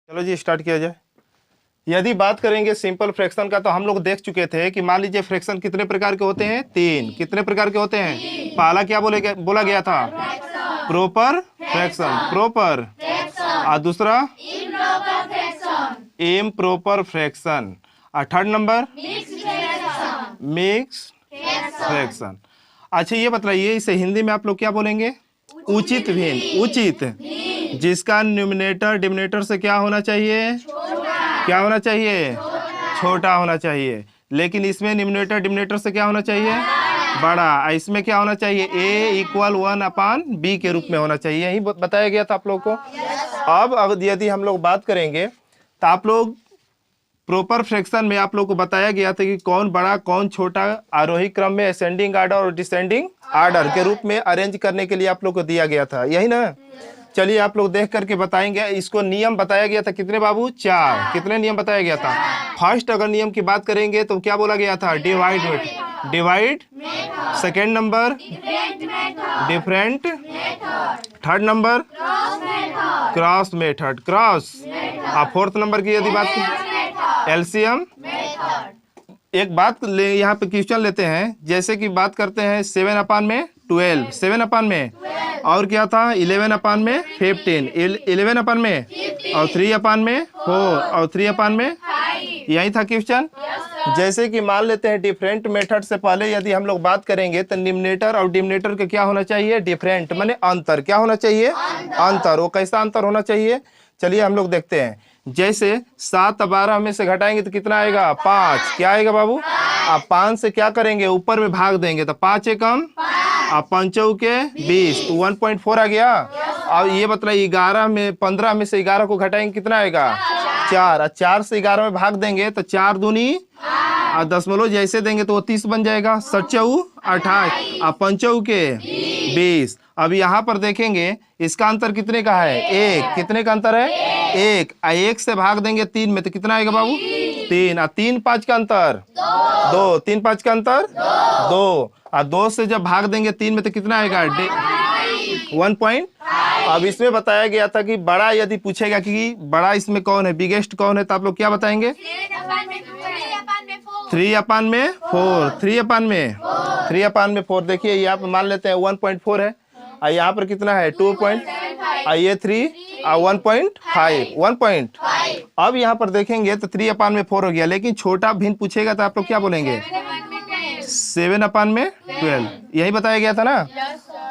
चलो जी स्टार्ट किया जाए। यदि बात करेंगे सिंपल फ्रैक्शन का तो हम लोग देख चुके थे कि मान लीजिए फ्रैक्शन कितने प्रकार के होते हैं, तीन। कितने प्रकार के होते हैं? पहला क्या बोला गया था? Proper fraction, proper. और दूसरा इम्प्रॉपर फ्रैक्शन। और थर्ड नंबर मिक्स फ्रैक्शन। अच्छा ये बताइए, इसे हिंदी में आप लोग क्या बोलेंगे? उचित भिन्न। उचित जिसका न्यूमरेटर डिनोमिनेटर से क्या होना चाहिए? क्या होना चाहिए? छोटा होना चाहिए। लेकिन इसमें न्यूमरेटर डिनोमिनेटर से क्या होना चाहिए? बड़ा। इसमें क्या होना चाहिए? a = 1/b के रूप में होना चाहिए। यही बताया गया था आप लोग को। अब यदि हम लोग बात करेंगे तो आप लोग प्रॉपर फ्रैक्शन में आप लोग को बताया गया था कि कौन बड़ा कौन छोटा आरोही क्रम में असेंडिंग आर्डर और डिसेंडिंग आर्डर के रूप में अरेंज करने के लिए आप लोग को दिया गया था, यही ना? चलिए आप लोग देख करके बताएंगे। इसको नियम बताया गया था कितने बाबू? 4। कितने नियम बताया गया था? फर्स्ट अगर नियम की बात करेंगे तो क्या बोला गया था? Divide. Second number different. Third number cross method, cross. और फोर्थ नंबर की यदि बात एलसीएम। एक बात यहाँ पे क्वेश्चन लेते हैं, जैसे कि बात करते हैं 7/12, 7/में, और क्या था 11/15, 11/में, और 3/4, और 3/5। यही था क्वेश्चन। जैसे कि मान लेते हैं डिफरेंट मेथड से पहले यदि हम लोग बात करेंगे तो न्यूमरेटर और डिनोमिनेटर का क्या होना चाहिए? डिफरेंट, माने अंतर। क्या होना चाहिए? अंतर। वो कैसा अंतर होना चाहिए? चलिए हम लोग देखते हैं। जैसे 7/12 में से घटाएंगे तो कितना आएगा? 5। क्या आएगा बाबू? आप 5 से क्या करेंगे? ऊपर में भाग देंगे तो 5 एकम आप 5 के 20, तो 1.4 आ गया। अब ये बताइए 15 में से 11 को घटाएंगे कितना आएगा? 4। और 4 से 11 में भाग देंगे तो 4 दूनी और दशमलव जैसे देंगे तो वो 30 बन जाएगा। 7 × 28 और 5 के 20। अब यहाँ पर देखेंगे इसका अंतर कितने का है? 1। कितने का अंतर है? 1। 1 से भाग देंगे 3 में तो कितना आएगा बाबू? 3। और 3 5 का अंतर 2। 3 5 का अंतर 2। और 2 से जब भाग देंगे 3 में तो कितना आएगा? 1. अब इसमें बताया गया था कि बड़ा यदि पूछेगा कि बड़ा इसमें कौन है, बिगेस्ट कौन है, तो आप लोग क्या बताएंगे? 3/4। 3/4। देखिए यहाँ पे मान लेते हैं 1.4 है, और यहाँ पर कितना है? 2. ये 3 और 1.5, 1. अब यहाँ पर देखेंगे तो 3/4 हो गया। लेकिन छोटा भिन्न पूछेगा तो आप लोग क्या बोलेंगे? 7/12। यही बताया गया था ना।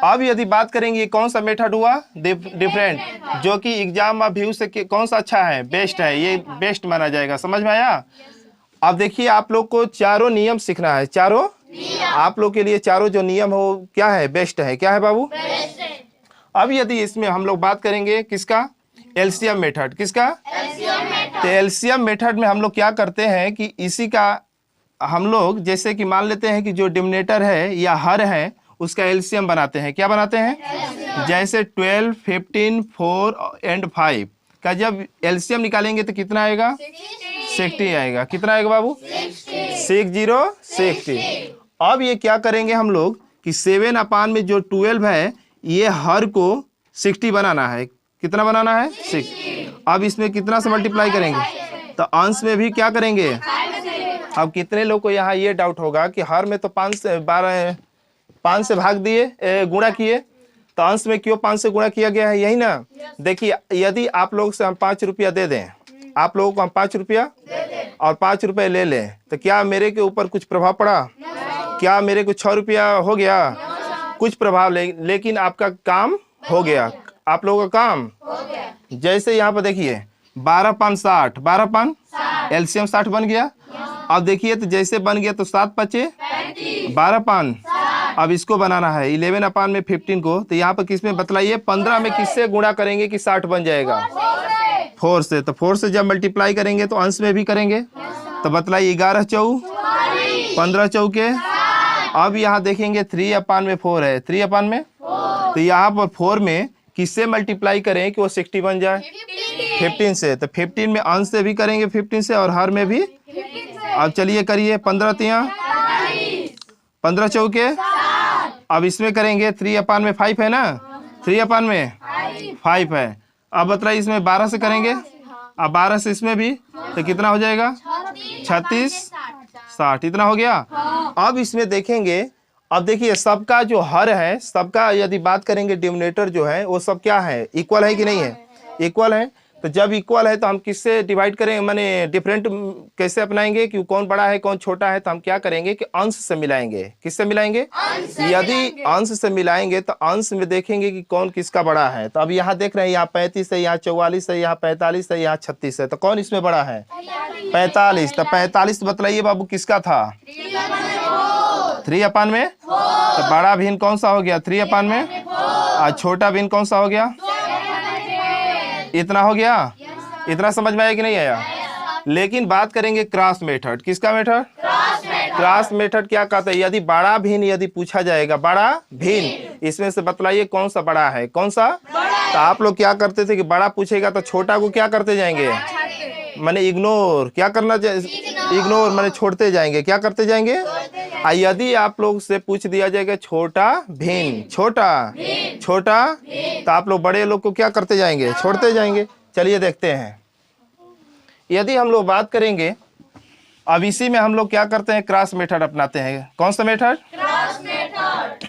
अब यदि बात करेंगे कौन सा मेथड हुआ? डिफरेंट, जो कि एग्जाम में व्यू से कौन सा अच्छा है? बेस्ट है। ये बेस्ट माना जाएगा। समझ में आया? अब देखिए आप लोग को चारों नियम सीखना है। चारों आप लोग के लिए चारों जो नियम हो क्या है? बेस्ट है। क्या है बाबू? अब यदि इसमें हम लोग बात करेंगे किसका? LCM method. किसका? तो एलसीएम मेथड में हम लोग क्या करते हैं कि इसी का हम लोग जैसे कि मान लेते हैं कि जो डिनोमिनेटर है या हर है उसका एलसीएम बनाते हैं। क्या बनाते हैं? जैसे 12, 15, 4 और 5 का जब एलसीएम निकालेंगे तो कितना आएगा? 60 आएगा। कितना आएगा बाबू? 60। अब ये क्या करेंगे हम लोग कि 7/में में जो 12 है ये हर को 60 बनाना है। कितना बनाना है? 6। अब इसमें कितना से मल्टीप्लाई करेंगे? तो अंश में भी क्या करेंगे? अब कितने लोग को यहाँ ये डाउट होगा कि हर में तो 5 से भाग दिए, गुणा किए, तो अंश में क्यों 5 से गुणा किया गया है? यही ना। देखिए यदि आप लोग से हम 5 रुपया दे दें, आप लोगों को हम 5 रुपया और 5 रुपये ले लें, तो क्या मेरे के ऊपर कुछ प्रभाव पड़ा? क्या मेरे को 6 रुपया हो गया? कुछ प्रभाव लेकिन आपका काम हो गया। आप लोगों का काम जैसे यहाँ पर देखिए 12/5 60, 12/5 एलसीएम 60 बन गया। अब देखिए तो जैसे बन गया तो 7 × 5 12/5। अब इसको बनाना है 11/15 को, तो यहाँ पर किसमें बतलाइए? 15 में किससे गुणा करेंगे कि 60 बन जाएगा? 4 से। तो 4 से जब मल्टीप्लाई करेंगे तो अंश में भी करेंगे, तो बतलाइए 11 × 4 15 चौके। अब यहाँ देखेंगे 3/4 है। 3/में तो यहाँ पर 4 में किससे मल्टीप्लाई करें कि वो 60 बन जाए? 15 से। तो 15 में अंश से भी करेंगे 15 से और हर में भी। अब चलिए करिए 15 × 15 चौके। अब इसमें करेंगे 3/में 5 है ना? 3/में 5 है। अब बताइए इसमें 12 से करेंगे अब 12 से इसमें भी तो कितना हो जाएगा? 36 60, इतना हो गया। अब इसमें देखेंगे, अब देखिए सबका जो हर है, सबका यदि बात करेंगे डिनोमिनेटर जो है वो सब क्या है? इक्वल है कि नहीं है? इक्वल है। तो जब इक्वल है तो हम किससे डिवाइड करेंगे, माने डिफरेंट कैसे अपनाएंगे कि कौन बड़ा है कौन छोटा है? तो हम क्या करेंगे कि अंश से मिलाएंगे। किससे मिलाएंगे? यदि अंश से मिलाएंगे तो अंश में देखेंगे कि कौन किसका बड़ा है। तो अब यहाँ देख रहे हैं, यहाँ 35 है, यहाँ 44 है, यहाँ 45 है, यहाँ 36 है, तो कौन इसमें बड़ा है? 45। तो 45 बतलाइए बाबू किसका था? 3/में। तो बड़ा भिन्न कौन सा हो गया? 3/में। और छोटा भिन्न कौन सा हो गया? इतना हो गया। इतना समझ में आया कि नहीं आया? लेकिन बात करेंगे क्रॉस मेथड। किसका मेथड? क्रॉस मेथड क्या कहते हैं? यदि बड़ा भिन्न यदि पूछा जाएगा, बड़ा भिन्न, इसमें से बतलाइए कौन सा बड़ा है, कौन सा? तो आप लोग क्या करते थे कि बड़ा पूछेगा तो छोटा को क्या करते जाएंगे? माने इग्नोर। क्या करना? इग्नोर माने छोड़ते जाएंगे। क्या करते जाएंगे? यदि आप लोग से पूछ दिया जाएगा छोटा भिन्न, छोटा छोटा, तो आप लोग बड़े लोग को क्या करते जाएंगे? छोड़ते जाएंगे। चलिए देखते हैं। यदि हम लोग बात करेंगे, अब इसी में हम लोग क्या करते हैं? क्रॉस मेथड अपनाते हैं। कौन सा मेथड? Cross method.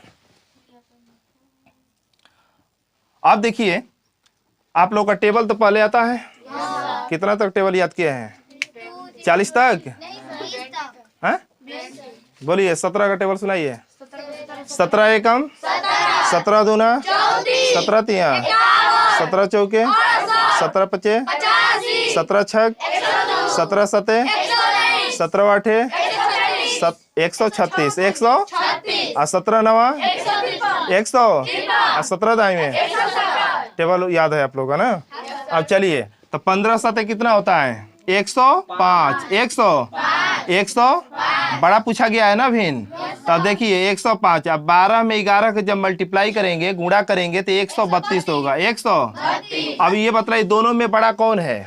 अब देखिए, आप लोग का टेबल तो पहले आता है। कितना तक टेबल याद किए हैं? 40 तक? हाँ बोलिए। 17 का टेबल सुनाइए। 17 एकम 17 दूना 17 तिया 17 चौके 17 पचे 17 छक 17 सते 17 आठे 136 100 और 17 नवा 100 और 17 दाई में। टेबल याद है आप लोग का ना? अब चलिए, तो 15 सते कितना होता है? 105। 100 बड़ा पूछा गया है ना भिन्न। तब देखिए 105। अब 12 में 11 के जब मल्टीप्लाई करेंगे, गुणा करेंगे तो 132 होगा। 100। अब ये बतलाइए दोनों में बड़ा कौन है?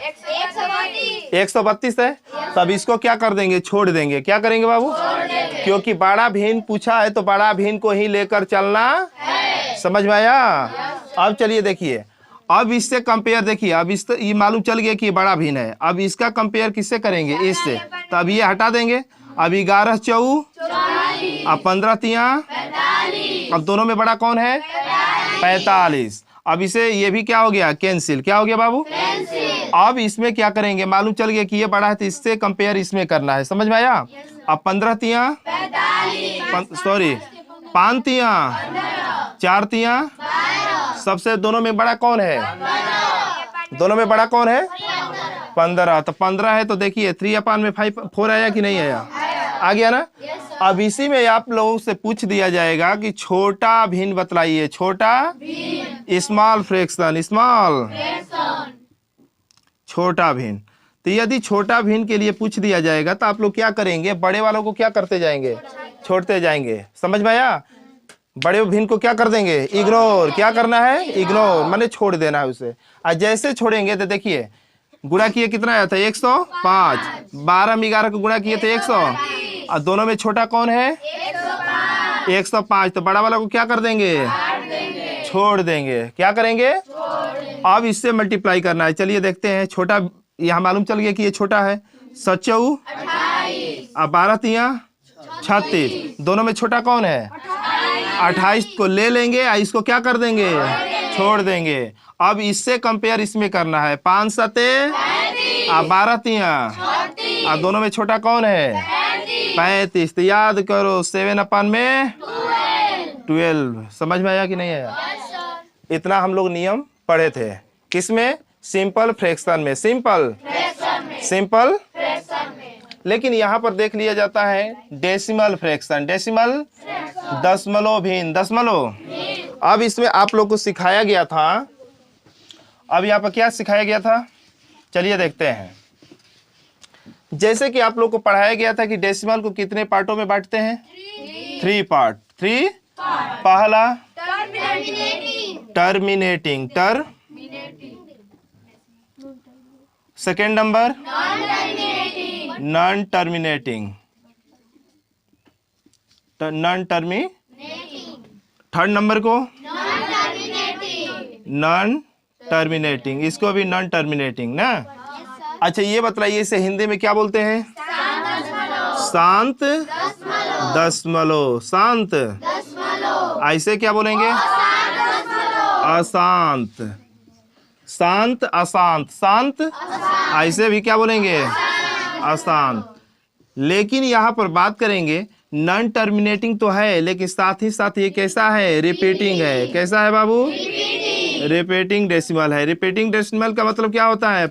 132 है। तब इसको क्या कर देंगे? छोड़ देंगे। क्या करेंगे बाबू? क्योंकि बड़ा भिन्न पूछा है तो बड़ा भिन्न को ही लेकर चलना। समझ में आया? अब चलिए देखिए, अब इससे कंपेयर देखिए, अब इस ये मालूम चल गया कि ये बड़ा भिन्न है। अब इसका कंपेयर किससे करेंगे? इससे। तो अब ये हटा देंगे। अब 11 चौ अब 15 तिया, अब दोनों में बड़ा कौन है? 45। अब इसे ये भी क्या हो गया? कैंसिल। क्या हो गया बाबू? अब इसमें क्या करेंगे? मालूम चल गया कि ये बड़ा है तो इससे कंपेयर इसमें करना है। समझ में आया? अब 15 तिया, सॉरी 5 तिया 4 तिया, सबसे दोनों में बड़ा कौन है? दोनों में बड़ा कौन है? 15। तो 15 है तो देखिए 3/में 4 आया कि नहीं आया? आ गया ना? अब इसी में आप लोगों से पूछ दिया जाएगा कि छोटा भिन्न बतलाइए। छोटा स्मॉल फ्रैक्शन, स्मॉल छोटा भिन्न। तो यदि छोटा भिन्न के लिए पूछ दिया जाएगा तो आप लोग क्या करेंगे? बड़े वालों को क्या करते जाएंगे? छोड़ते जाएंगे। समझ में आया? बड़े भिन्न को क्या कर देंगे? इग्नोर। क्या करना है? इग्नोर माने छोड़ देना है उसे। और जैसे छोड़ेंगे तो देखिए गुणा किए कितना आया था? 105। 12 में 11 को गुणा किए थे 100। और दोनों में छोटा कौन है? 105। तो बड़ा वाला को क्या कर देंगे? छोड़ देंगे। क्या करेंगे? अब इससे मल्टीप्लाई करना है। चलिए देखते हैं। छोटा यहाँ मालूम चल गया कि ये छोटा है। 7 और 12 तिया 36, दोनों में छोटा कौन है? 28 को ले लेंगे और इसको क्या कर देंगे? छोड़ देंगे। अब इससे कंपेयर इसमें करना है। 5 सते और 12 तिया, और दोनों में छोटा कौन है? 35। तो याद करो 7/में 12। समझ में आया कि नहीं आया? इतना हम लोग नियम पढ़े थे। किसमें? सिंपल फ्रैक्शन में। सिंपल लेकिन यहाँ पर देख लिया जाता है डेसिमल फ्रैक्शन। डेसिमल दशमलव भिन्न, दशमलव। अब इसमें आप लोग को सिखाया गया था, अब यहाँ पर क्या सिखाया गया था? चलिए देखते हैं। जैसे कि आप लोग को पढ़ाया गया था कि डेसिमल को कितने पार्टों में बांटते हैं? 3 पार्ट। 3 पहला terminating, second number non terminating, third number को नॉन टर्मिनेटिंग, इसको भी नॉन टर्मिनेटिंग ना। अच्छा ये बताइए इसे हिंदी में क्या बोलते हैं? शांत दशमलव। शांत, ऐसे क्या बोलेंगे? अशांत। शांत अशांत, शांत ऐसे भी क्या बोलेंगे? अशांत। लेकिन यहाँ पर बात करेंगे नॉन टर्मिनेटिंग तो है, लेकिन साथ ही साथ ये कैसा है? रिपीटिंग है। कैसा है बाबू? रिपीटिंग डेसिमल है। रिपीटिंग डेसिमल का मतलब क्या होता है?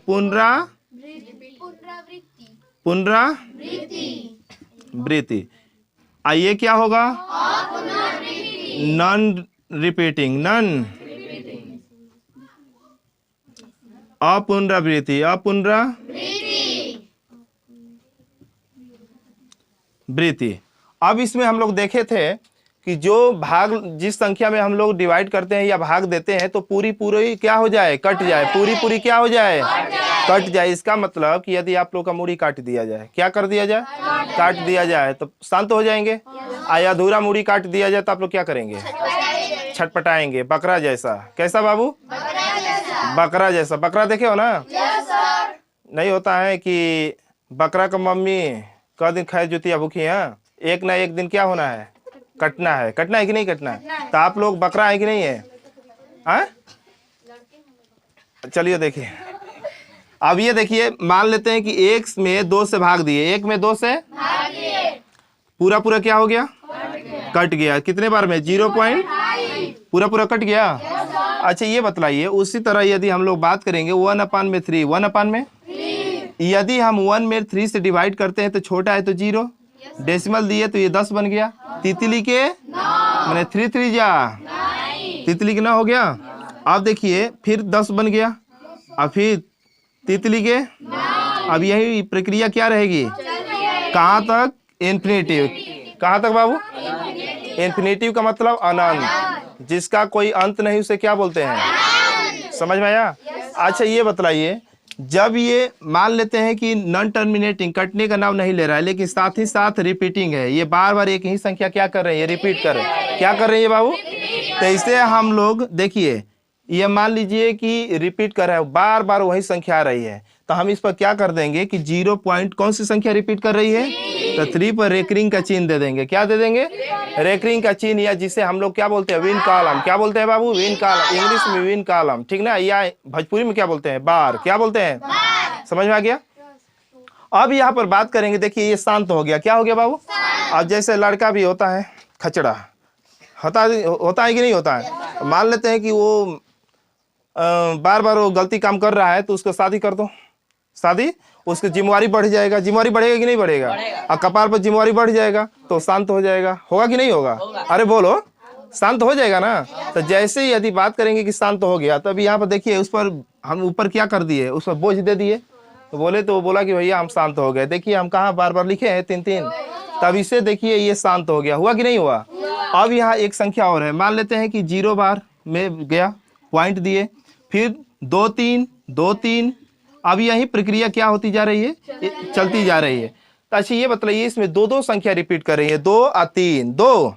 पुनरावृत्ति। आइए क्या होगा? नॉन रिपीटिंग, नॉन अपुनरावृत्ति, अपुनरावृत्ति। अब इसमें हम लोग देखे थे कि जो भाग जिस संख्या में हम लोग डिवाइड करते हैं या भाग देते हैं तो पूरी क्या हो जाए? कट जाए। पूरी क्या हो जाए? कट जाए। इसका मतलब कि यदि आप लोग का मूड़ी काट दिया जाए, क्या कर दिया जाए? काट दिया जाए तो शांत हो जाएंगे। अधूरा मूड़ी काट दिया जाए तो आप लोग क्या करेंगे? छटपटाएंगे, बकरा जैसा। कैसा बाबू? बकरा जैसा। बकरा देखे हो ना? नहीं होता है कि बकरा का मम्मी क दिन खाए जुतिया भूखी है, एक ना एक दिन क्या होना है? कटना है। कटना है कि नहीं कटना है? तो आप लोग बकरा है कि नहीं है? हाँ, चलिए देखिए। अब ये देखिए, मान लेते हैं कि एक में 2 से भाग दिए, एक में 2 से पूरा क्या हो गया? कट गया। कितने बार में? 0 पॉइंट पूरा कट गया। अच्छा ये बतलाइए, उसी तरह यदि हम लोग बात करेंगे 1/3, 1/में यदि हम 1 में 3 से डिवाइड करते हैं तो छोटा है तो 0, डेसिमल दिए तो ये 10 बन गया। तितली के मैंने 3 जा, तितली के 9 हो गया। अब देखिए फिर 10 बन गया, अब फिर तितली के। अब यही प्रक्रिया क्या रहेगी? कहाँ तक? इन्फिनिटिव। कहाँ तक बाबू? इन्फिनिटिव का मतलब अनंत, जिसका कोई अंत नहीं उसे क्या बोलते हैं? समझ में आया? अच्छा ये बतलाइए, जब ये मान लेते हैं कि नॉन टर्मिनेटिंग, कटने का नाम नहीं ले रहा है, लेकिन साथ ही साथ रिपीटिंग है, ये बार बार एक ही संख्या क्या कर रहे हैं? ये रिपीट कर रहे हैं। क्या कर रहे हैं बाबू? तो इसे हम लोग देखिए, ये मान लीजिए कि रिपीट कर रहा है, बार बार वही संख्या आ रही है, तो हम इस पर क्या कर देंगे कि 0 पॉइंट कौन सी संख्या रिपीट कर रही है? तो 3 पर रेकरिंग का चिन्ह दे देंगे। क्या दे देंगे? रेकरिंग का चिन्ह, या जिसे हम लोग क्या बोलते हैं? Vinculum. क्या बोलते हैं बाबू? Vinculum. इंग्लिश में विन कॉलम, ठीक ना? या भोजपुरी में क्या बोलते हैं? बार। क्या बोलते हैं? समझ में आ गया? अब यहाँ पर बात करेंगे, देखिए ये शांत हो गया। क्या हो गया बाबू? अब जैसे लड़का भी होता है खचड़ा, होता है कि नहीं होता है? मान लेते हैं कि वो बार बार वो गलती काम कर रहा है, तो उसको शादी कर दो। शादी, उसकी जिम्मेवारी बढ़ जाएगा। जिम्मेवारी बढ़ेगा कि नहीं बढ़ेगा? और कपार पर जिम्मेवारी बढ़ जाएगा तो शांत हो जाएगा। होगा कि नहीं होगा? अरे बोलो, शांत हो जाएगा ना? तो जैसे ही यदि बात करेंगे कि शांत हो गया, तो अभी यहाँ पर देखिए, उस पर हम ऊपर क्या कर दिए? उस पर बोझ दे दिए। तो वो बोला कि भैया हम शांत हो गए। देखिए हम कहाँ बार बार लिखे हैं? 3। तब इसे देखिए ये शांत हो गया। हुआ कि नहीं हुआ? अब यहाँ एक संख्या और है, मान लेते हैं कि 0 बार में गया, पॉइंट दिए, फिर 2 3। अब यही प्रक्रिया क्या होती जा रही है? चलती जा रही है। तो अच्छा ये बताइए, इसमें 2 संख्या रिपीट कर रही है, 2 और 3, 2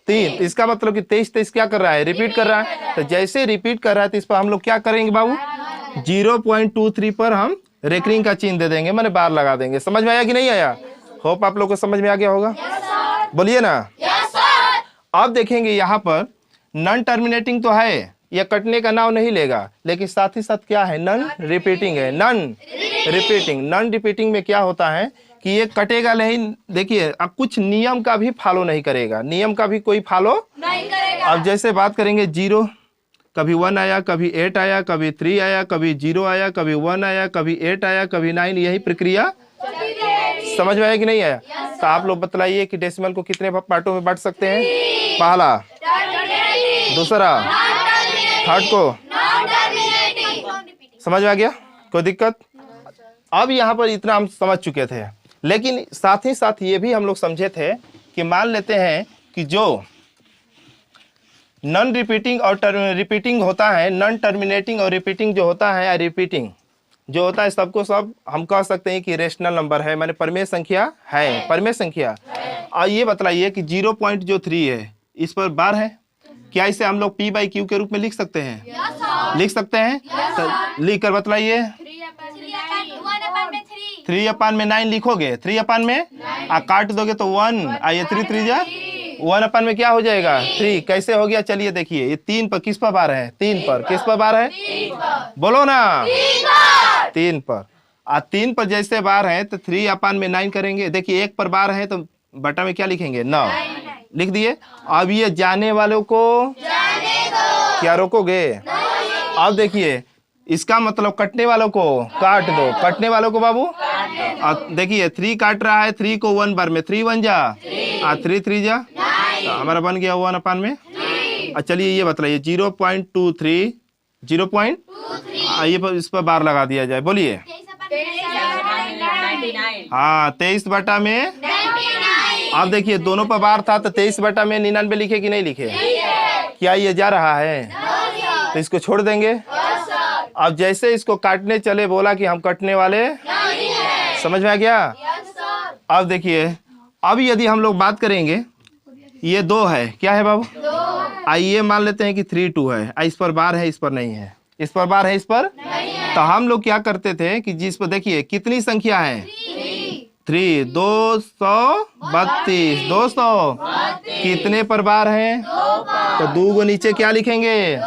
3। इसका मतलब कि 23 क्या कर रहा है? रिपीट कर रहा है। तो जैसे रिपीट कर रहा है तो इस पर हम लोग क्या करेंगे बाबू? 0.23 पर हम रेकरिंग का चिन्ह दे देंगे, मैंने बार लगा देंगे। समझ में आया कि नहीं आया? होप आप लोग को समझ में आ गया होगा। बोलिए ना। अब देखेंगे यहाँ पर नॉन टर्मिनेटिंग तो है, यह कटने का नाम नहीं लेगा, लेकिन साथ ही साथ क्या है? नॉन रिपीटिंग है। नॉन रिपीटिंग, नॉन रिपीटिंग में क्या होता है कि ये कटेगा नहीं। देखिए अब कुछ नियम का भी फॉलो नहीं करेगा, नियम का भी कोई फॉलो नहीं करेगा। अब जैसे बात करेंगे 0, कभी 1 आया, कभी 8 आया, कभी 3 आया, कभी 0 आया, कभी 1 आया, कभी 8 आया, कभी 9, यही प्रक्रिया समझ में आया कि नहीं आया? तो आप लोग बतलाइए कि डेसिमल को कितने पार्टों में बांट सकते हैं? पहला, दूसरा, थर्ड को। समझ में आ गया? कोई दिक्कत? अब यहाँ पर इतना हम समझ चुके थे, लेकिन साथ ही साथ ये भी हम लोग समझे थे कि मान लेते हैं कि जो नॉन रिपीटिंग और रिपीटिंग होता है, नॉन टर्मिनेटिंग और रिपीटिंग जो होता है, रिपीटिंग जो होता है, सबको सब हम कह सकते हैं कि रेशनल नंबर है, माने परिमेय संख्या है, परिमेय संख्या। और ये बतलाइए कि 0.3 है, इस पर बार है, क्या इसे हम लोग P/Q के रूप में लिख सकते हैं? लिख सकते हैं? तो लिख कर बतलाइए। 3/9 लिखोगे, 3/में काट दोगे तो 1, ये 3 3 जा 1/में क्या हो जाएगा 3। कैसे हो गया चलिए देखिए, ये 3 पर किस पर बार है, 3 पर। किस पर बार है, बोलो ना, 3 पर। 3 पर जैसे बार है तो 3/9 करेंगे। देखिए 1 पर बार है तो बटा में क्या लिखेंगे 9 लिख दिए। अब ये जाने वालों को क्या रोकोगे, अब देखिए इसका मतलब कटने वालों को काट दो, कटने वालों को बाबू। अब देखिए 3 काट रहा है, 3 को 1 बार में 3 1 जा 3 3 जा, तो हमारा बन गया 1/में। चलिए ये बताइए 0.23 ये इस पर बार लगा दिया जाए, बोलिए। हाँ 23/में। अब देखिए दोनों पर बार था तो 23/में 99 लिखे कि नहीं लिखे, क्या ये जा रहा है, तो इसको छोड़ देंगे। अब जैसे इसको काटने चले बोला कि हम कटने वाले, समझ में आ गया। अब देखिए अब यदि हम लोग बात करेंगे, ये 2 है, क्या है बाबू, आइए मान लेते हैं कि 3 2 है, इस पर बार है, इस पर नहीं है, इस पर बार है, इस पर तो हम लोग क्या करते थे कि जिस पर देखिए कितनी संख्या है 3 232 200 कितने पर बार है, तो 2 को नीचे क्या लिखेंगे,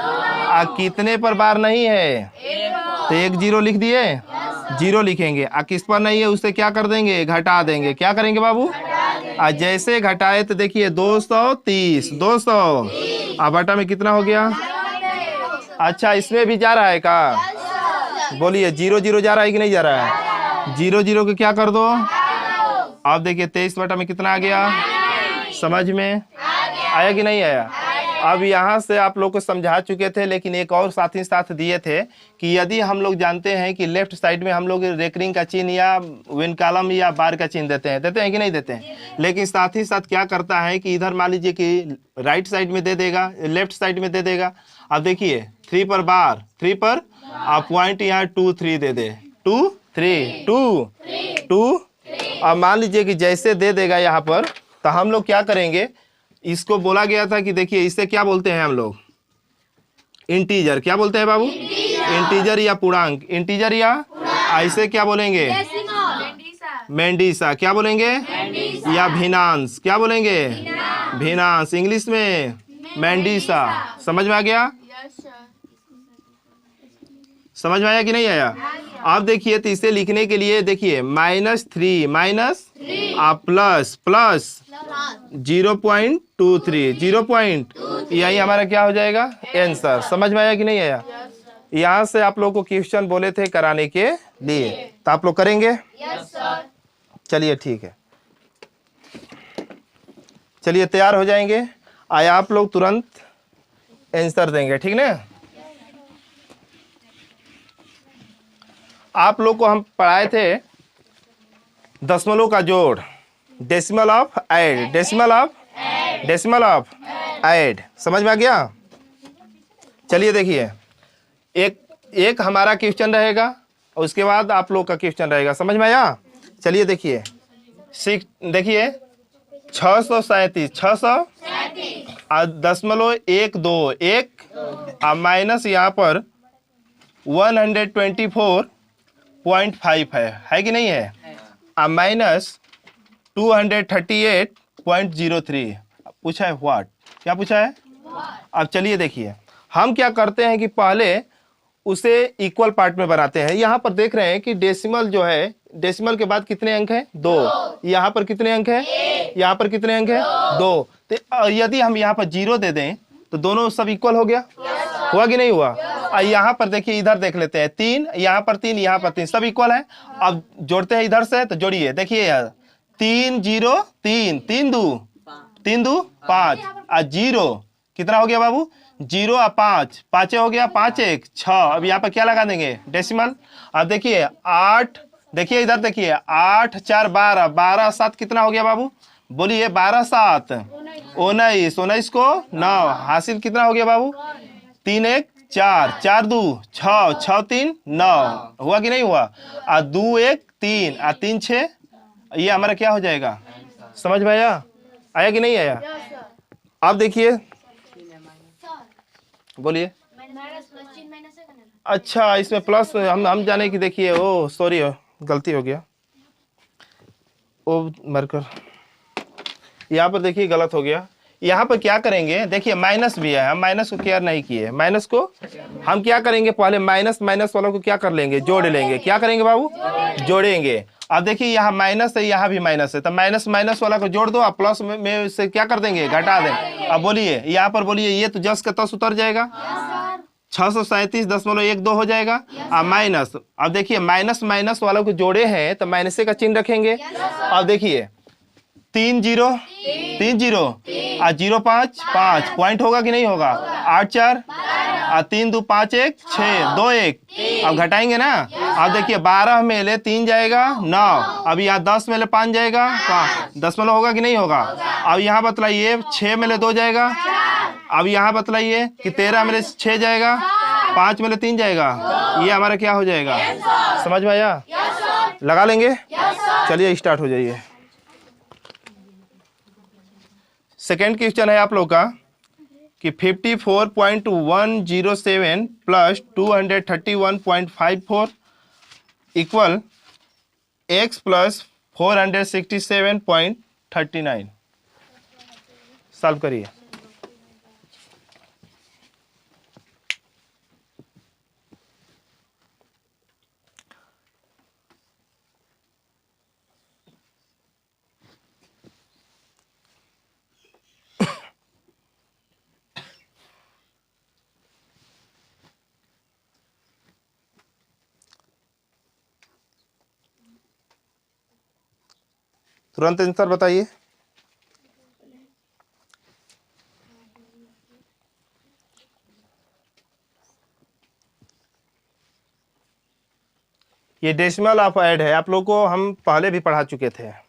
कितने पर बार नहीं है तो 1 0 लिख दिए, 0 लिखेंगे। किस पर नहीं है उससे क्या कर देंगे, घटा देंगे। क्या करेंगे बाबू, जैसे घटाए तो देखिए 230 200 बटा में कितना हो गया। अच्छा इसमें भी जा रहा है का, बोलिए 0 0 जा रहा है कि नहीं जा रहा है, 0 0 को क्या कर दो। अब देखिए 23/में कितना आ गया, समझ में आया कि नहीं आया। अब यहाँ से आप लोग को समझा चुके थे, लेकिन एक और साथ ही साथ दिए थे कि यदि हम लोग जानते हैं कि लेफ्ट साइड में हम लोग रेकरिंग का चिन्ह या विन कॉलम या बार का चिन्ह देते हैं कि नहीं देते हैं, लेकिन साथ ही साथ क्या करता है कि इधर मान लीजिए कि राइट साइड में दे देगा, लेफ्ट साइड में दे देगा। अब देखिए 3 पर बार, 3 पर आप पॉइंट यहाँ 2 3 दे दे, 2 3 2 2। अब मान लीजिए कि जैसे दे देगा यहाँ पर, तो हम लोग क्या करेंगे, इसको बोला गया था कि देखिए इसे क्या बोलते हैं हम लोग, इंटीजर। क्या बोलते हैं बाबू, इंटीजर या पूर्णांक, इंटीजर या ऐसे क्या बोलेंगे, मेंडिसा। क्या बोलेंगे, या भिनांश। क्या बोलेंगे, भिनांश, इंग्लिश में मेंडिसा। समझ में आ गया, समझ में आया कि नहीं आया। आप देखिए तो इसे लिखने के लिए देखिए -3 माइनस प्लस प्लस 0.23 यही हमारा क्या हो जाएगा आंसर। समझ में आया कि नहीं आया। यहाँ से आप लोगों को क्वेश्चन बोले थे कराने के लिए, तो आप लोग करेंगे। चलिए ठीक है, चलिए तैयार हो जाएंगे, आया आप लोग तुरंत आंसर देंगे, ठीक ना। आप लोग को हम पढ़ाए थे दशमलव का जोड़, decimal of add, decimal of add. समझ में आ गया। चलिए देखिए एक हमारा क्वेश्चन रहेगा और उसके बाद आप लोग का क्वेश्चन रहेगा। समझ में आया। चलिए देखिए देखिए 637 600.12 माइनस यहाँ पर 124.5 है कि नहीं है, माइनस 238.03 पूछा है। व्हाट, क्या पूछा है। अब चलिए देखिए हम क्या करते हैं कि पहले उसे इक्वल पार्ट में बनाते हैं। यहाँ पर देख रहे हैं कि डेसिमल जो है, डेसिमल के बाद कितने अंक हैं, 2। यहाँ पर कितने अंक हैं, यहाँ पर कितने अंक हैं, 2। तो यदि हम यहाँ पर 0 दे दें तो दोनों सब इक्वल हो गया, हुआ कि नहीं हुआ। यहाँ पर देखिए इधर देख लेते हैं 3, यहाँ पर 3, यहाँ पर 3, सब इक्वल है। अब जोड़ते हैं इधर से, तो जोड़िए देखिए यार 3 0 3 3 2 5 और 0 कितना हो गया बाबू, 0 और 5 5 हो गया, 5 1 6। अब यहाँ पर क्या लगा देंगे, डेसिमल। अब देखिए 8, देखिए इधर देखिए 8 4 12 12 7 कितना हो गया बाबू, बोलिए 12 7 19 19 को 9 हासिल कितना हो गया बाबू, 3 1 4 4 2 6 6 3 9 हुआ कि नहीं हुआ। 2 1 3 और 3 6 ये हमारा क्या हो जाएगा। समझ में आया, आया कि नहीं आया। अब देखिए बोलिए अच्छा इसमें प्लस हम जाने की, देखिए ओ सॉरी गलती हो गया, ओ मरकर यहाँ पर देखिए गलत हो गया। यहाँ पर क्या करेंगे, देखिए माइनस भी है, हम माइनस को केयर नहीं किए, माइनस को हम क्या करेंगे, पहले माइनस माइनस वालों को क्या कर लेंगे, जोड़ लेंगे। क्या करेंगे बाबू, जोड़ेंगे। अब देखिए यहाँ माइनस है, यहाँ भी माइनस है, तो माइनस माइनस वाला को जोड़ दो, अब प्लस में से क्या कर देंगे, घटा देंगे। अब बोलिए यहाँ पर बोलिए, ये तो जस का तस उतर जाएगा, 637.12 हो जाएगा। अब माइनस, अब देखिए माइनस माइनस वालों को जोड़े हैं तो माइनस का चिन्ह रखेंगे। अब देखिए 3 0 3 0 और 0 5 5 पॉइंट होगा कि नहीं होगा, 8 4 और 3 2 5 1 6 2 1। अब घटाएंगे ना, अब देखिए 12 में ले 3 जाएगा 9, अब यहाँ 10 में ले 5 जाएगा 5, 10 में होगा कि नहीं होगा। अब यहाँ बतलाइए 6 में ले 2 जाएगा, अब यहाँ बतलाइए कि 13 में ले 6 जाएगा, 5 में ले 3 जाएगा, ये हमारा क्या हो जाएगा, समझ में आया, लगा लेंगे। चलिए स्टार्ट हो जाइए। सेकेंड क्वेश्चन है आप लोग का कि 54.107 plus 231.54 equal x plus 467.39। Solve करिए। तुरंत आंसर बताइए। ये डेसिमल ऑफ ऐड है, आप लोगों को हम पहले भी पढ़ा चुके थे।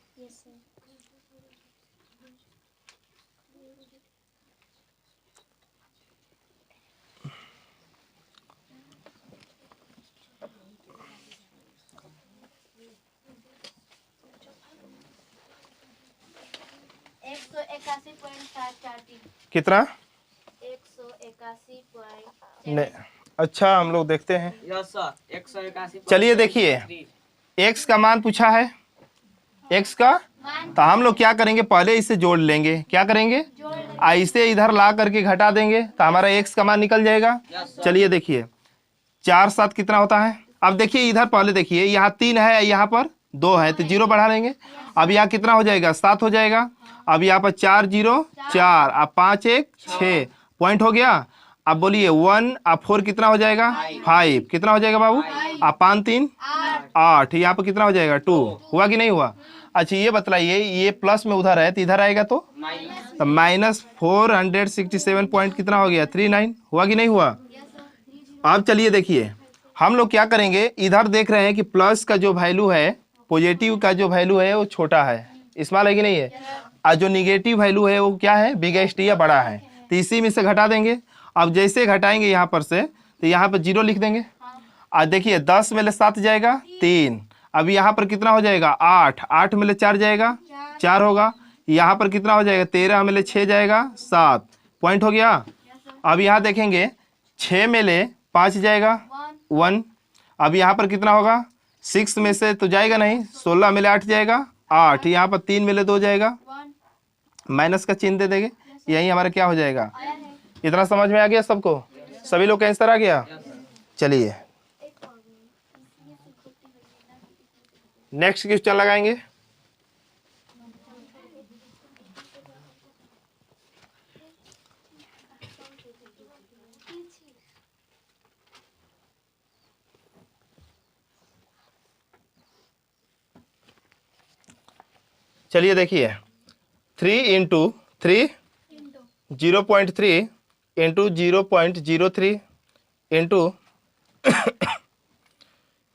कितना, 181 नहीं, अच्छा हम लोग देखते हैं। Yes sir, 181। चलिए देखिए, x का मान पूछा है, x का, तो हम लोग क्या करेंगे, पहले इसे जोड़ लेंगे। क्या करेंगे, ऐसे इधर ला करके घटा देंगे तो हमारा x का मान निकल जाएगा। चलिए देखिए 4 7 कितना होता है। अब देखिए इधर पहले देखिए, यहाँ 3 है, यहाँ पर 2 है, तो 0 बढ़ा लेंगे। अब यहाँ कितना हो जाएगा, 7 हो जाएगा। अब यहाँ पर 4 0 4, अब 5 1 6 पॉइंट हो गया। अब बोलिए 1 अब 4 कितना हो जाएगा, 5 कितना हो जाएगा बाबू, अब 5 3 8, यहाँ पर कितना हो जाएगा 2, हुआ कि नहीं हुआ। अच्छा ये बतलाइए, ये प्लस में उधर है तो इधर आएगा तो माइनस 467 पॉइंट कितना हो गया 39, हुआ कि नहीं हुआ। अब चलिए देखिए हम लोग क्या करेंगे, इधर देख रहे हैं कि प्लस का जो वैल्यू है, पॉजिटिव का जो वैल्यू है वो छोटा है, स्मॉल है कि नहीं है, और जो निगेटिव वैल्यू है वो क्या है, बिगेस्ट या बड़ा है, तो इसी में से घटा देंगे। अब जैसे घटाएंगे यहाँ पर से, तो यहाँ पर 0 लिख देंगे। और देखिए 10 में ले 7 जाएगा 3, अब यहाँ पर कितना हो जाएगा 8, 8 में ले 4 जाएगा 4 होगा, यहाँ पर कितना हो जाएगा 13 में ले 6 जाएगा 7, पॉइंट हो गया। अब यहाँ देखेंगे 6 में ले 5 जाएगा 1, अब यहाँ पर कितना होगा, 6 में से तो जाएगा नहीं, 16 में ले 8 जाएगा 8, यहाँ पर 3 में ले 2 जाएगा, माइनस का चिन्ह दे देंगे, यही हमारा क्या हो जाएगा। इतना समझ में आ गया सबको, सभी लोग का आंसर आ गया। चलिए नेक्स्ट क्वेश्चन लगाएंगे। चलिए देखिए 3 इंटू 3 0.3 इंटू 0.03 इंटू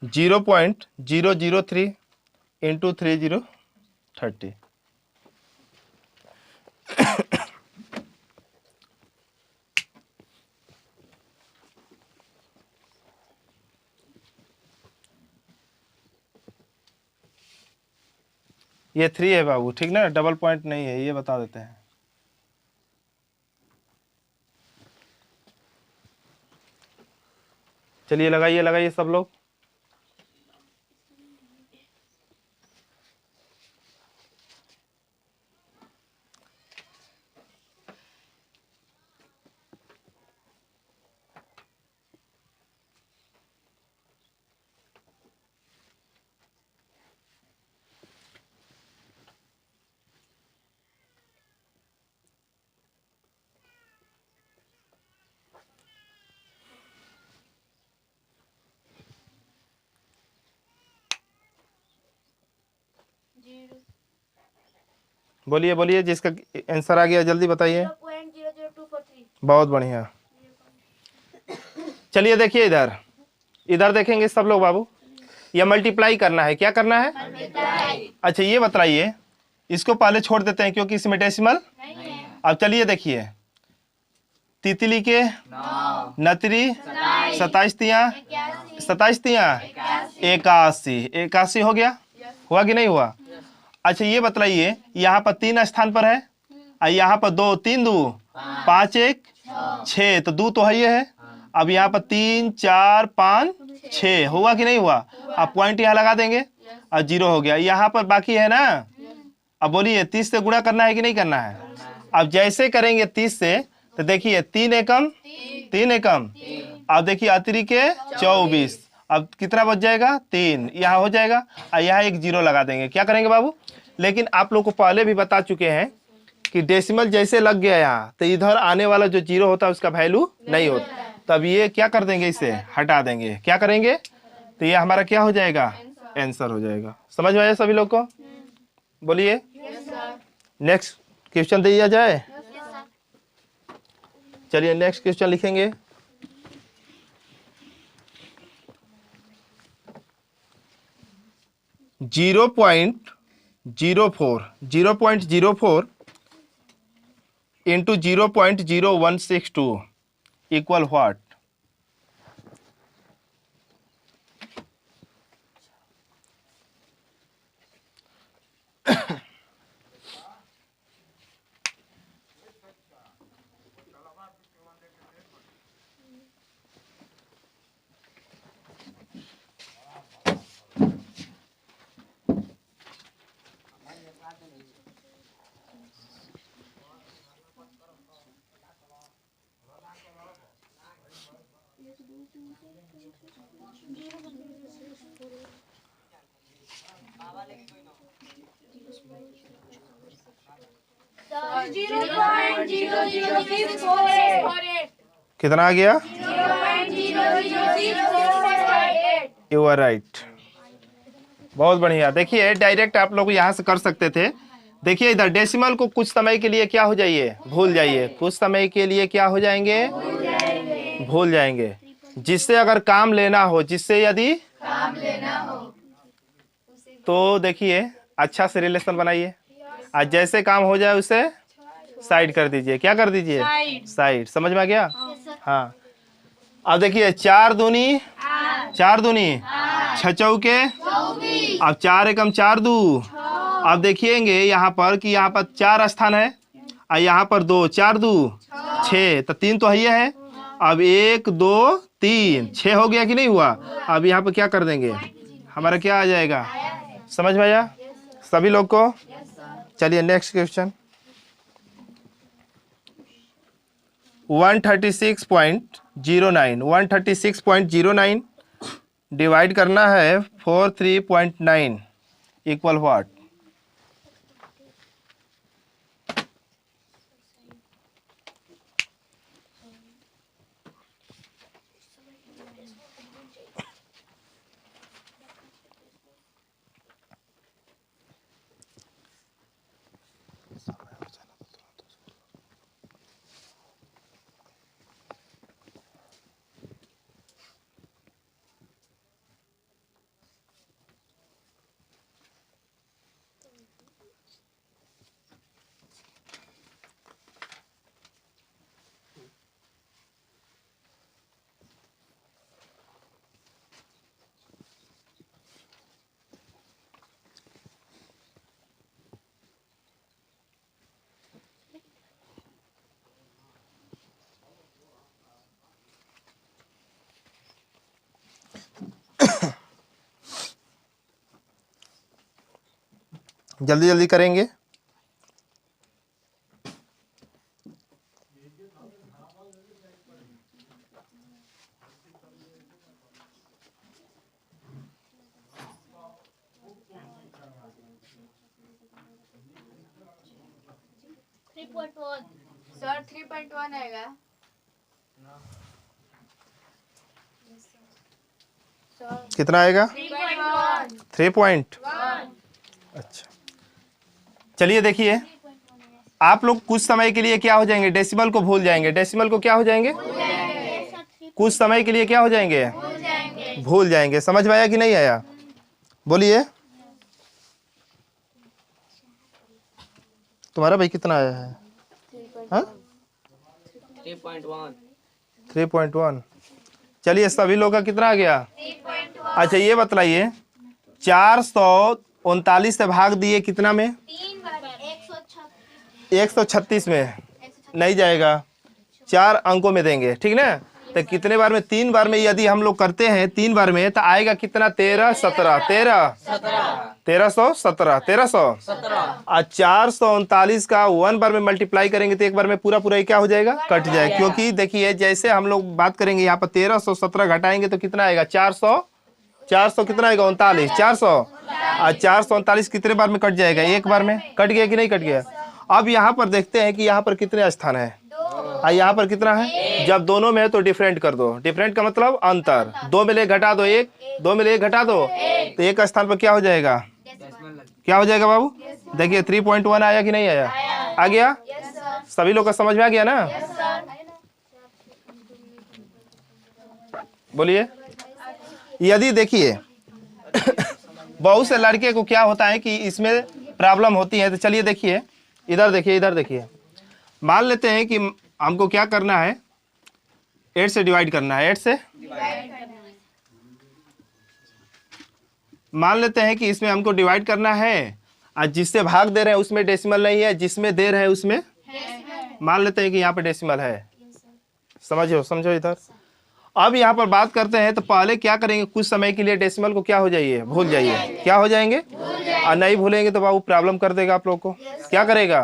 0.003 इंटू 3030। ये 3 है बाबू, ठीक ना, डबल पॉइंट नहीं है, ये बता देते हैं। चलिए लगाइए लगाइए सब लोग। बोलिए बोलिए, जिसका आंसर आ गया जल्दी बताइए। 0.00243। बहुत बढ़िया। चलिए देखिए इधर, इधर देखेंगे सब लोग बाबू। ये मल्टीप्लाई करना है, क्या करना है? अच्छा ये बताइए, इसको पहले छोड़ देते हैं क्योंकि इसमें डेसिमल नहीं है। अब चलिए देखिए, तितली के नतरी 27 तिया 27 तिया 81, 81 हो गया, हुआ कि नहीं हुआ? अच्छा ये बताइए, यहाँ पर 3 स्थान पर है और यहाँ पर 2, 3 2 5 1 6, तो 2 तो है ही है। अब यहाँ पर 3 4 5 6, हुआ कि नहीं हुआ? अब पॉइंट यहाँ लगा देंगे और 0 हो गया। यहाँ पर बाकी है ना, अब बोलिए 30 से गुणा करना है कि नहीं करना है? अब जैसे करेंगे 30 से, तो देखिए 3 एकम 3 एकम, अब देखिए अतिरिक्त के 24, अब कितना बच जाएगा? 3, यहाँ हो जाएगा और यहाँ एक 0 लगा देंगे। क्या करेंगे बाबू? लेकिन आप लोग को पहले भी बता चुके हैं कि डेसिमल जैसे लग गया यहाँ, तो इधर आने वाला जो 0 होता है उसका वैल्यू नहीं होता, तब ये क्या कर देंगे? इसे हटा देंगे। क्या करेंगे? तो ये हमारा क्या हो जाएगा? आंसर हो जाएगा। समझ में आया सभी लोग को? बोलिए। नेक्स्ट क्वेश्चन दिया जाए। चलिए नेक्स्ट क्वेश्चन लिखेंगे। Zero point 0.04 into 0.0162 equal what? कितना आ गया? 0.00648। You are right. बहुत बढ़िया। देखिए डायरेक्ट आप लोग यहाँ से कर सकते थे। देखिए इधर डेसिमल को कुछ समय के लिए क्या हो जाइए? भूल जाइए। कुछ समय के लिए क्या हो जाएंगे? भूल जाएंगे। जिससे अगर काम लेना हो, जिससे यदि काम लेना हो तो देखिए अच्छा से रिलेशन बनाइए, आज जैसे काम हो जाए उसे साइड कर दीजिए। क्या कर दीजिए? साइड। समझ में आ गया? हाँ। अब देखिए 4 दूनी 6 चौके, अब 4 एकम 4 2। अब देखिएंगे यहाँ पर कि यहाँ पर 4 स्थान है और यहाँ पर 2, 4 2 6, तो 3 तो है है। अब 1 2 3 6 हो गया कि नहीं हुआ? अब यहाँ पर क्या कर देंगे? हमारा क्या आ जाएगा? समझ में आया सभी लोग को? चलिए नेक्स्ट क्वेश्चन। 136.09 डिवाइड करना है 43.9 इक्वल व्हाट? जल्दी जल्दी करेंगे। सर 3.1 आएगा। कितना आएगा? 3.1। 3 अच्छा, चलिए देखिए, आप लोग कुछ समय के लिए क्या हो जाएंगे, डेसिमल को भूल जाएंगे। डेसिमल को क्या हो जाएंगे? कुछ समय के लिए क्या हो जाएंगे? भूल जाएंगे। समझ में आया कि नहीं आया? बोलिए। तुम्हारा भाई कितना आया है? हाँ? 3.1। चलिए, सभी लोग का कितना आ गया? अच्छा, ये बतलाइए, 439 से भाग दिए कितना में? 136 में नहीं जाएगा, 4 अंकों में देंगे, ठीक ना? तो कितने बार में? 3 बार में यदि हम लोग करते हैं 3 बार में, तो आएगा कितना? 1317 और 439 का 1 बार में मल्टीप्लाई करेंगे तो 1 बार में पूरा पूरा ही क्या हो जाएगा? कट जाएगा। क्योंकि देखिए, जैसे हम लोग बात करेंगे यहाँ पर 1317 घटाएंगे तो कितना आएगा? 400 कितना आएगा? 39। 400 और 439 कितने बार में कट जाएगा? 1 बार में। कट गया कि नहीं कट गया? अब यहाँ पर देखते हैं कि यहाँ पर कितने स्थान है और यहाँ पर कितना है। जब दोनों में है तो डिफरेंट कर दो। डिफरेंट का मतलब अंतर। 2 में ले घटा दो 1, 2 में ले घटा दो तो 1 स्थान पर क्या हो जाएगा? क्या हो जाएगा बाबू? देखिए 3.1 आया कि नहीं आया? आ गया? सभी लोग का समझ में आ गया ना? बोलिए। यदि देखिए बहुत से लड़के को क्या होता है कि इसमें प्रॉब्लम होती है, तो चलिए देखिए, इधर देखिए, इधर देखिए। मान लेते हैं कि हमको क्या करना है, 8 से डिवाइड करना है। 8 से मान लेते हैं कि इसमें हमको डिवाइड करना है और जिससे भाग दे रहे हैं उसमें डेसिमल नहीं है, जिसमें दे रहे हैं उसमें मान लेते हैं कि यहाँ पे डेसिमल है। समझो इधर। अब यहाँ पर बात करते हैं तो पहले क्या करेंगे, कुछ समय के लिए डेसिमल को क्या हो जाइए? भूल जाइए। क्या हो जाएंगे? और नहीं भूलेंगे तो बाबू प्रॉब्लम कर देगा आप लोग को। क्या करेगा?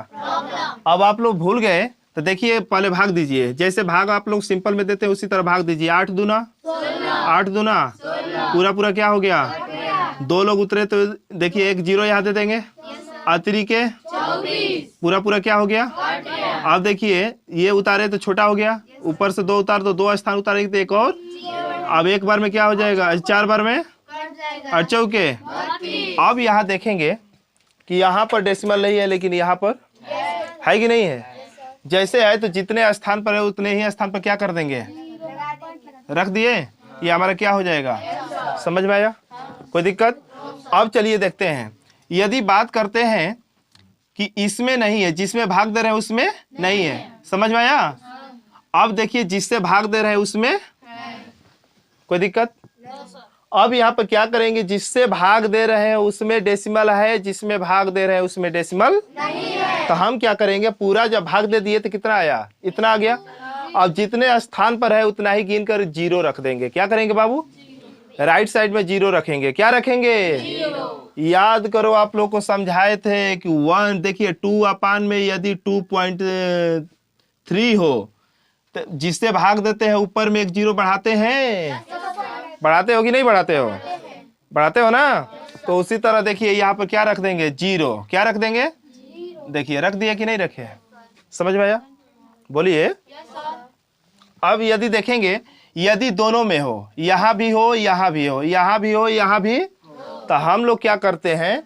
अब आप लोग भूल गए तो देखिए, पहले भाग दीजिए। जैसे भाग आप लोग सिंपल में देते हैं उसी तरह भाग दीजिए। 8 दूना 8 दूना पूरा पूरा क्या हो गया? 2 लोग उतरे तो देखिए 1 0 यहाँ दे देंगे। आतरी के पूरा पूरा क्या हो गया? अब देखिए, ये उतारे तो छोटा हो गया, ऊपर से 2 उतार दो, 2 स्थान उतारेंगे तो 1 और। अब 1 बार में क्या हो जाएगा? 4 बार में 8 चौके। अब यहाँ देखेंगे कि यहाँ पर डेसिमल नहीं है, लेकिन यहाँ पर है कि नहीं है? जैसे है तो जितने स्थान पर है उतने ही स्थान पर क्या कर देंगे? रख दिए। ये हमारा क्या हो जाएगा? समझ में आया? कोई दिक्कत? अब चलिए देखते हैं, यदि बात करते हैं कि इसमें नहीं है, जिसमें भाग दे रहे हैं उसमें नहीं है। समझ में आया? अब देखिए, जिससे भाग दे रहे हैं उसमें कोई दिक्कत? अब यहाँ पर क्या करेंगे, जिससे भाग दे रहे हैं उसमें डेसिमल है, जिसमें भाग दे रहे हैं उसमें डेसिमल नहीं है। तो हम क्या करेंगे, पूरा जब भाग दे दिए तो कितना आया? इतना आ गया। अब जितने स्थान पर है उतना ही गिन कर 0 रख देंगे। क्या करेंगे बाबू? राइट साइड में 0 रखेंगे। क्या रखेंगे? याद करो, आप लोग को समझाए थे कि 1 देखिए 2 अपान में यदि 2.3 हो तो जिससे भाग देते हैं ऊपर में 1 0 बढ़ाते हैं। बढ़ाते हो कि नहीं बढ़ाते हो? बढ़ाते हो ना? तो उसी तरह देखिए यहाँ पर क्या रख देंगे? 0। क्या रख देंगे? देखिए रख दिया कि नहीं रखे? समझ में आया? बोलिए। अब यदि देखेंगे, यदि दोनों में हो, यहाँ भी हो यहाँ भी हो, यहाँ भी हो यहाँ भी, तो हम लोग क्या करते हैं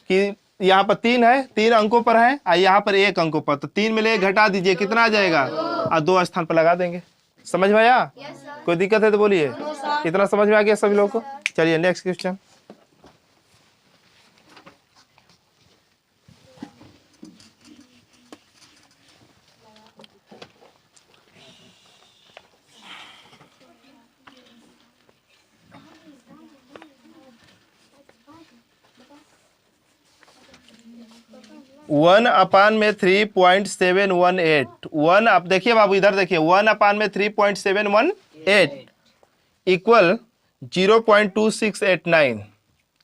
कि यहाँ पर 3 है, 3 अंकों पर है और यहाँ पर 1 अंकों पर, तो 3 में ले घटा दीजिए, कितना आ जाएगा? और 2 स्थान पर लगा देंगे। समझ में आया? कोई दिक्कत है तो बोलिए। इतना समझ में आ गया सभी लोगों को? चलिए नेक्स्ट क्वेश्चन। वन अपान में 3.718। 1 आप देखिए बाबू, इधर देखिए, 1 अपान में 3.718 इक्वल 0.2689।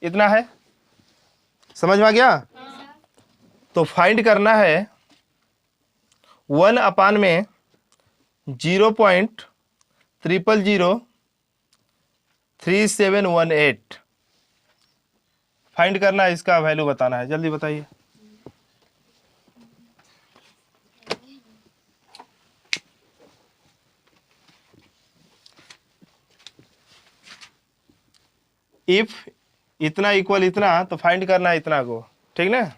इतना है। समझ में आ गया? तो फाइंड करना है 1 अपान में 0.0003718 फाइंड करना है, इसका वैल्यू बताना है। जल्दी बताइए। इफ इतना इक्वल इतना, तो फाइंड करना है इतना को, ठीक ना।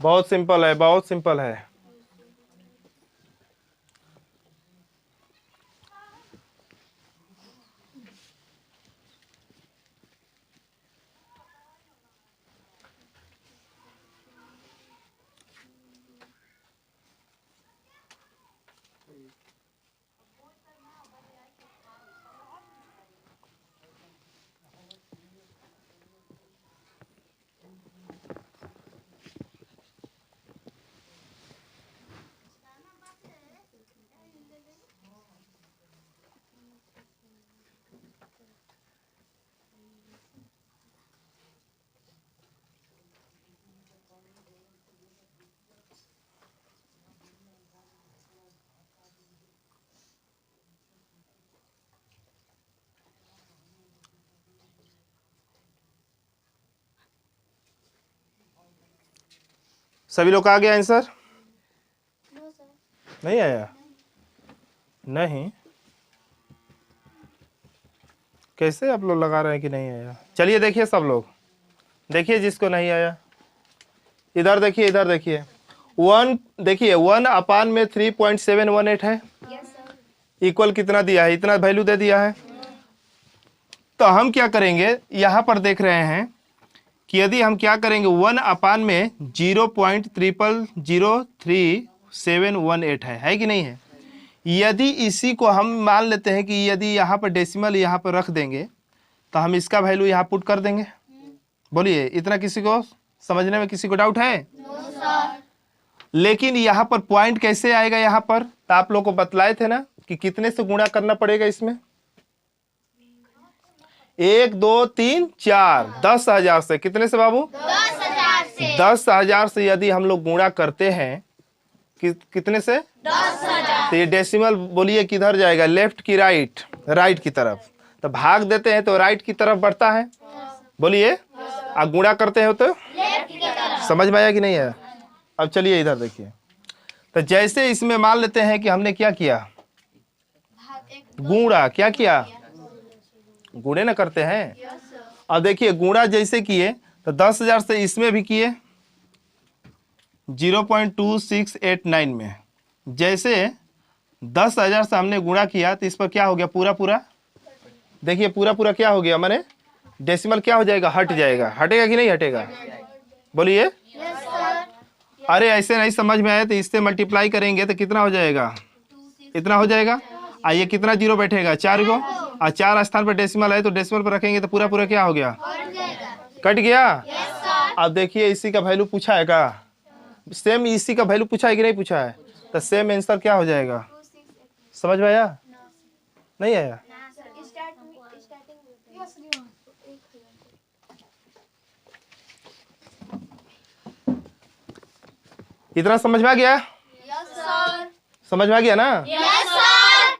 बहुत सिंपल है, बहुत सिंपल है। सभी लोग का आ गया आंसर? नहीं आया? नहीं, कैसे आप लोग लगा रहे हैं कि नहीं आया? चलिए देखिए, सब लोग देखिए, जिसको नहीं आया इधर देखिए, इधर देखिए। 1 देखिए, 1 अपान में 3.718 है, इक्वल कितना दिया है? इतना वैल्यू दे दिया है। तो हम क्या करेंगे, यहाँ पर देख रहे हैं कि यदि हम क्या करेंगे, 1 अपान में 0.003718 है कि नहीं है। यदि इसी को हम मान लेते हैं कि यदि यहाँ पर डेसिमल यहाँ पर रख देंगे, तो हम इसका वैल्यू यहाँ पुट कर देंगे। बोलिए, इतना किसी को समझने में किसी को डाउट है? लेकिन यहाँ पर पॉइंट कैसे आएगा? यहाँ पर तो आप लोग को बतलाए थे ना कि कितने से गुणा करना पड़ेगा इसमें। 1 2 3 4 10,000 से। कितने से बाबू? 10,000 से। 10,000 से यदि हम लोग गुणा करते हैं कितने से? 10,000। तो ये डेसिमल बोलिए किधर जाएगा, लेफ्ट की राइट? राइट की तरफ। तो भाग देते हैं तो राइट की तरफ बढ़ता है। बोलिए, आप गुणा करते हो तो लेफ्ट की तरफ। समझ में आया कि नहीं है? अब चलिए इधर देखिए। तो जैसे इसमें मान लेते हैं कि हमने क्या किया, गुणा। क्या किया? गुणे ना करते हैं। अब देखिए, गुणा जैसे किए तो 10,000 से इसमें भी किए 0.2689 में। जैसे 10,000 से हमने गुणा किया तो इस पर क्या हो गया, पूरा पूरा। देखिए पूरा पूरा क्या हो गया, माने डेसिमल क्या हो जाएगा, हट जाएगा। हटेगा कि नहीं हटेगा? बोलिए। अरे ऐसे नहीं समझ में आया तो इससे मल्टीप्लाई करेंगे तो कितना हो जाएगा, इतना हो जाएगा। ये कितना जीरो बैठेगा, 4 को। और 4 स्थान पर डेसिमल है तो डेसिमल पर रखेंगे तो पूरा पूरा क्या हो गया, कट गया। अब देखिए, इसी का वैल्यू पूछा है का, सेम इसी का वैल्यू पूछा है कि नहीं पूछा है? तो सेम आंसर क्या हो जाएगा, समझ में आया? नहीं आया? इतना समझ में आ गया? समझ में आ गया ना?